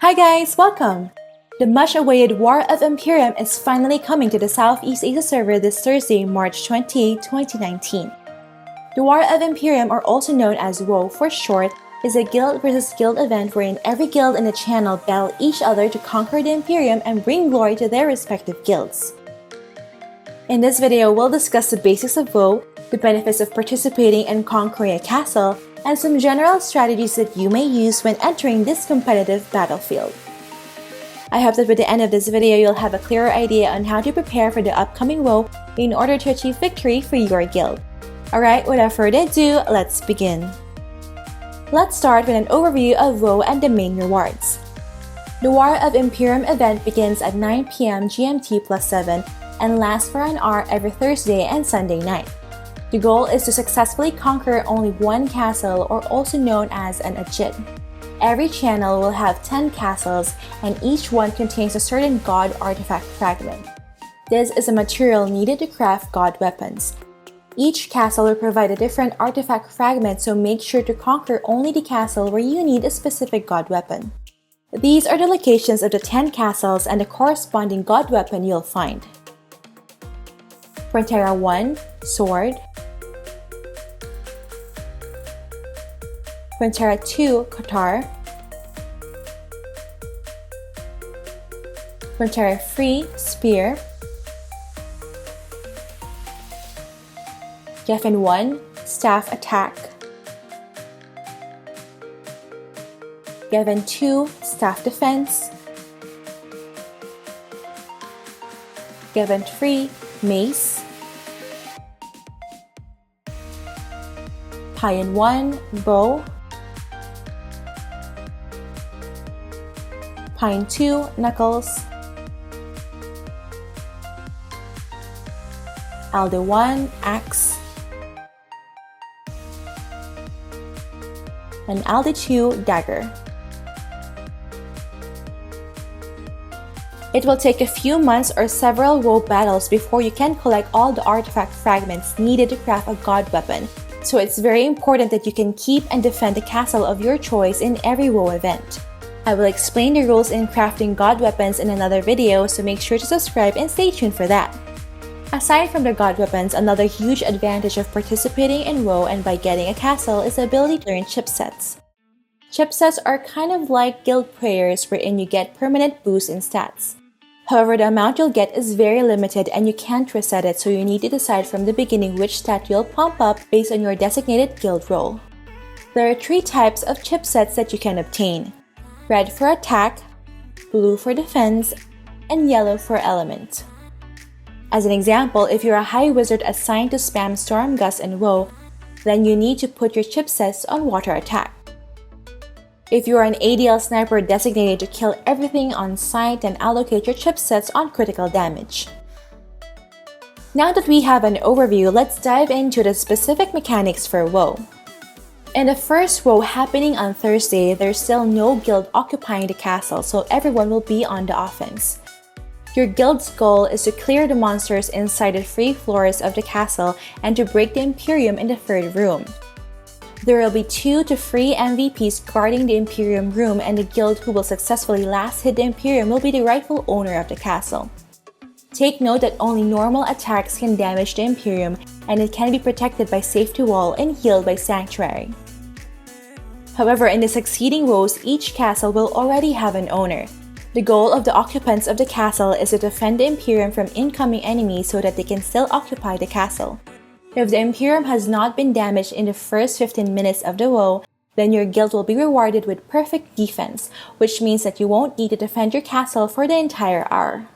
Hi guys, welcome! The much-awaited War of Emperium is finally coming to the Southeast Asia server this Thursday, March 20, 2019. The War of Emperium, or also known as WoE for short, is a guild versus guild event wherein every guild in the channel battle each other to conquer the Emperium and bring glory to their respective guilds. In this video, we'll discuss the basics of WoE, the benefits of participating and conquering a castle, and some general strategies that you may use when entering this competitive battlefield. I hope that by the end of this video, you'll have a clearer idea on how to prepare for the upcoming WoE in order to achieve victory for your guild. Alright, without further ado, let's begin. Let's start with an overview of WoE and the main rewards. The War of Emperium event begins at 9 PM GMT+7 and lasts for an hour every Thursday and Sunday night. The goal is to successfully conquer only one castle, or also known as an Ajit. Every channel will have 10 castles, and each one contains a certain god artifact fragment. This is a material needed to craft god weapons. Each castle will provide a different artifact fragment, so make sure to conquer only the castle where you need a specific god weapon. These are the locations of the 10 castles and the corresponding god weapon you'll find. Frontera 1, Sword. Frontera 2, Kotar. Frontera 3, Spear. Geffen 1, Staff Attack. Geffen 2, Staff Defense. Geffen 3, Mace. Payan 1, Bow. Pine 2, Knuckles. Aldo 1, Axe. And Aldo 2, Dagger. It will take a few months or several WoE battles before you can collect all the artifact fragments needed to craft a god weapon, so it's very important that you can keep and defend the castle of your choice in every WoE event. I will explain the rules in crafting god weapons in another video, so make sure to subscribe and stay tuned for that. Aside from the god weapons, another huge advantage of participating in WoE and by getting a castle is the ability to earn chipsets. Chipsets are kind of like guild prayers wherein you get permanent boosts in stats. However, the amount you'll get is very limited and you can't reset it, so you need to decide from the beginning which stat you'll pump up based on your designated guild role. There are 3 types of chipsets that you can obtain: red for attack, blue for defense, and yellow for element. As an example, if you're a high wizard assigned to spam Storm Gust and WoE, then you need to put your chipsets on water attack. If you are an ADL sniper designated to kill everything on sight, then allocate your chipsets on critical damage. Now that we have an overview, let's dive into the specific mechanics for WoE. In the first WoE happening on Thursday, there's still no guild occupying the castle, so everyone will be on the offense. Your guild's goal is to clear the monsters inside the 3 floors of the castle and to break the Emperium in the 3rd room. There will be 2 to 3 MVPs guarding the Emperium room, and the guild who will successfully last hit the Emperium will be the rightful owner of the castle. Take note that only normal attacks can damage the Emperium, and it can be protected by safety wall and healed by Sanctuary. However, in the succeeding WoEs, each castle will already have an owner. The goal of the occupants of the castle is to defend the Emperium from incoming enemies so that they can still occupy the castle. If the Emperium has not been damaged in the first 15 minutes of the WoE, then your guild will be rewarded with perfect defense, which means that you won't need to defend your castle for the entire hour.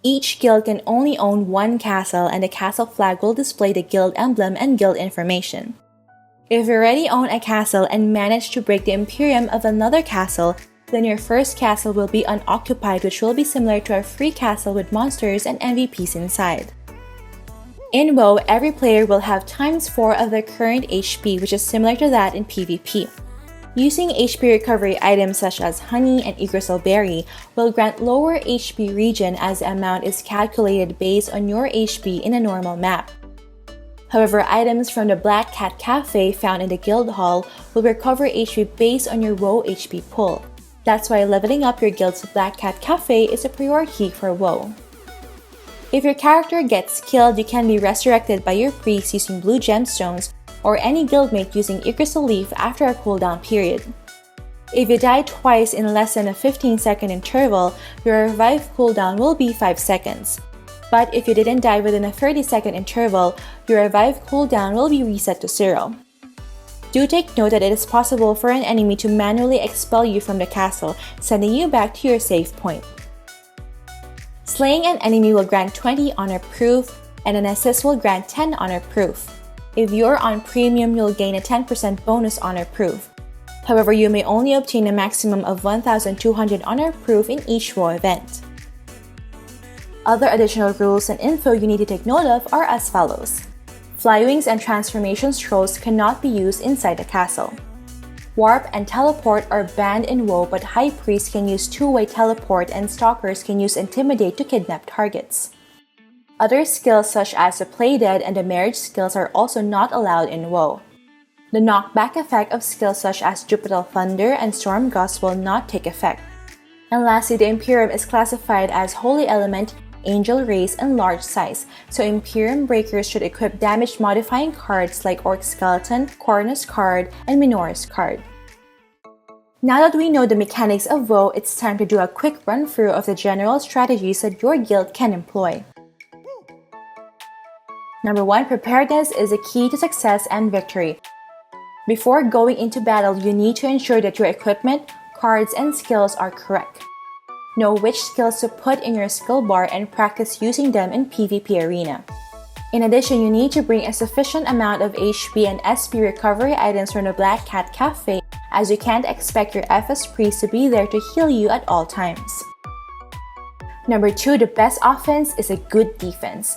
Each guild can only own 1 castle, and the castle flag will display the guild emblem and guild information. If you already own a castle and manage to break the Emperium of another castle, then your first castle will be unoccupied, which will be similar to a free castle with monsters and MVPs inside. In WoE, every player will have ×4 of their current HP, which is similar to that in PvP. Using HP recovery items such as Honey and Yggdrasil Berry will grant lower HP regen, as the amount is calculated based on your HP in a normal map. However, items from the Black Cat Cafe found in the Guild Hall will recover HP based on your WoE HP pool. That's why leveling up your guild's Black Cat Cafe is a priority for WoW. If your character gets killed, you can be resurrected by your priest using blue gemstones or any guildmate using Yggdrasil Leaf after a cooldown period. If you die twice in less than a 15-second interval, your revive cooldown will be 5 seconds. But if you didn't die within a 30-second interval, your revive cooldown will be reset to 0. Do take note that it is possible for an enemy to manually expel you from the castle, sending you back to your save point. Slaying an enemy will grant 20 honor proof, and an assist will grant 10 honor proof. If you're on premium, you'll gain a 10% bonus honor proof. However, you may only obtain a maximum of 1,200 honor proof in each WoW event. Other additional rules and info you need to take note of are as follows. Flywings and transformation scrolls cannot be used inside the castle. Warp and teleport are banned in WoW, but High Priest can use two-way teleport and Stalkers can use Intimidate to kidnap targets. Other skills such as the Play Dead and the Marriage skills are also not allowed in WoW. The knockback effect of skills such as Jupiter Thunder and Storm Gust will not take effect. And lastly, the Emperium is classified as Holy Element, Angel Race, and Large Size, so Emperium breakers should equip damage modifying cards like Orc Skeleton, Cornus card, and Minoris card. Now that we know the mechanics of WoW, it's time to do a quick run-through of the general strategies that your guild can employ. Number 1, preparedness is a key to success and victory. Before going into battle, you need to ensure that your equipment, cards, and skills are correct. Know which skills to put in your skill bar and practice using them in PvP arena. In addition, you need to bring a sufficient amount of HP and SP recovery items from the Black Cat Cafe, as you can't expect your FS priest to be there to heal you at all times. Number 2, the best offense is a good defense.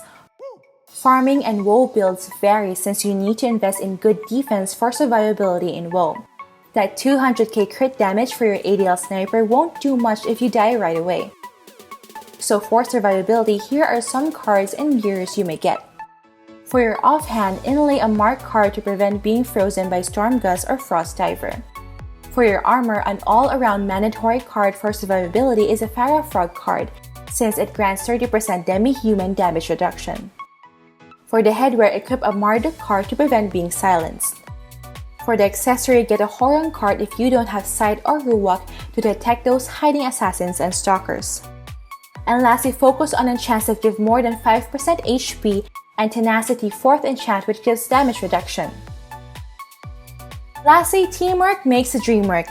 Farming and WoW builds vary since you need to invest in good defense for survivability in WoW. That 200k crit damage for your ADL sniper won't do much if you die right away. So for survivability, here are some cards and gears you may get. For your offhand, inlay a mark card to prevent being frozen by Storm Gust or Frost Diver. For your armor, an all-around mandatory card for survivability is a Pharaoh Frog card, since it grants 30% demi-human damage reduction. For the headwear, equip a Marduk card to prevent being silenced. For the accessory, get a Horon card if you don't have Sight or Ruwak to detect those hiding assassins and stalkers. And lastly, focus on enchants that give more than 5% HP and Tenacity 4th enchant which gives damage reduction. Lastly, teamwork makes the dream work.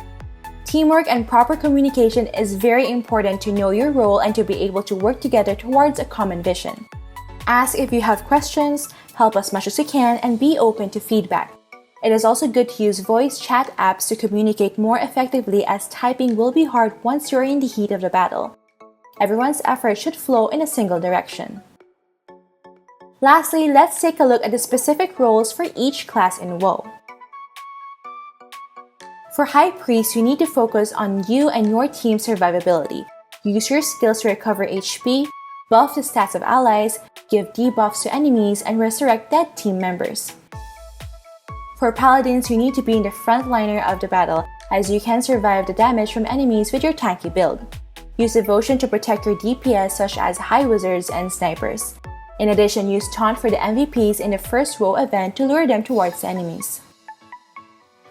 Teamwork and proper communication is very important to know your role and to be able to work together towards a common vision. Ask if you have questions, help as much as you can, and be open to feedback. It is also good to use voice chat apps to communicate more effectively, as typing will be hard once you're in the heat of the battle. Everyone's effort should flow in a single direction. Lastly, let's take a look at the specific roles for each class in WoW. For High Priest, you need to focus on you and your team's survivability. Use your skills to recover HP, buff the stats of allies, give debuffs to enemies, and resurrect dead team members. For Paladins, you need to be in the front liner of the battle, as you can survive the damage from enemies with your tanky build. Use Devotion to protect your DPS such as High Wizards and Snipers. In addition, use Taunt for the MVPs in the first WoW event to lure them towards the enemies.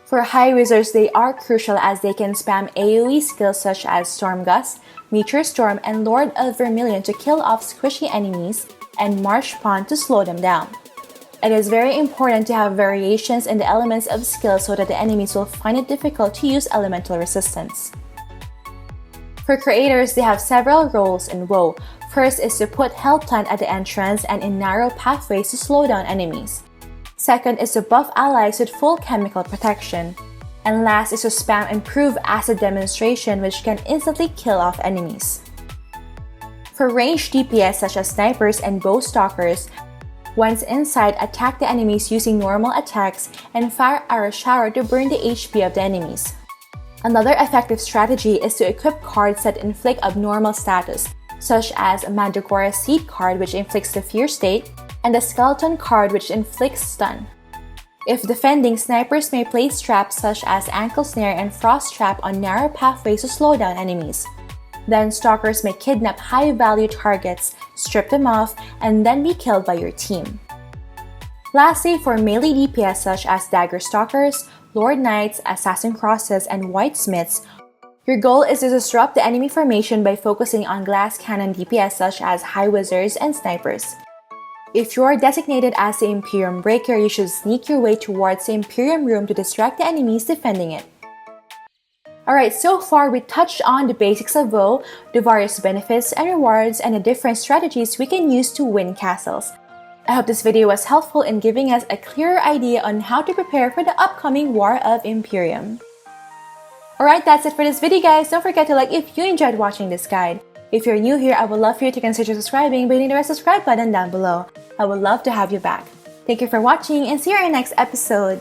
For High Wizards, they are crucial as they can spam AoE skills such as Storm Gust, Meteor Storm, and Lord of Vermilion to kill off squishy enemies, and Marsh Pond to slow them down. It is very important to have variations in the elements of skills so that the enemies will find it difficult to use elemental resistance. For creators, they have several roles in WoW. First is to put health plant at the entrance and in narrow pathways to slow down enemies. Second is to buff allies with full chemical protection. And last is to spam Improve Acid Demonstration, which can instantly kill off enemies. For ranged DPS such as snipers and bow stalkers, once inside, attack the enemies using normal attacks and fire arrow shower to burn the HP of the enemies. Another effective strategy is to equip cards that inflict abnormal status, such as a Mandragora Seed card which inflicts the Fear State, and the Skeleton card which inflicts Stun. If defending, snipers may place traps such as ankle snare and frost trap on narrow pathways to slow down enemies. Then stalkers may kidnap high-value targets, strip them off, and then be killed by your team. Lastly, for melee DPS such as dagger stalkers, lord knights, assassin crosses, and white smiths, your goal is to disrupt the enemy formation by focusing on glass cannon DPS such as high wizards and snipers. If you are designated as the Emperium breaker, you should sneak your way towards the Emperium room to distract the enemies defending it. Alright, so far we touched on the basics of WoW, the various benefits and rewards, and the different strategies we can use to win castles. I hope this video was helpful in giving us a clearer idea on how to prepare for the upcoming War of Emperium. Alright, that's it for this video guys. Don't forget to like if you enjoyed watching this guide. If you're new here, I would love for you to consider subscribing by hitting the red subscribe button down below. I would love to have you back. Thank you for watching and see you in our next episode.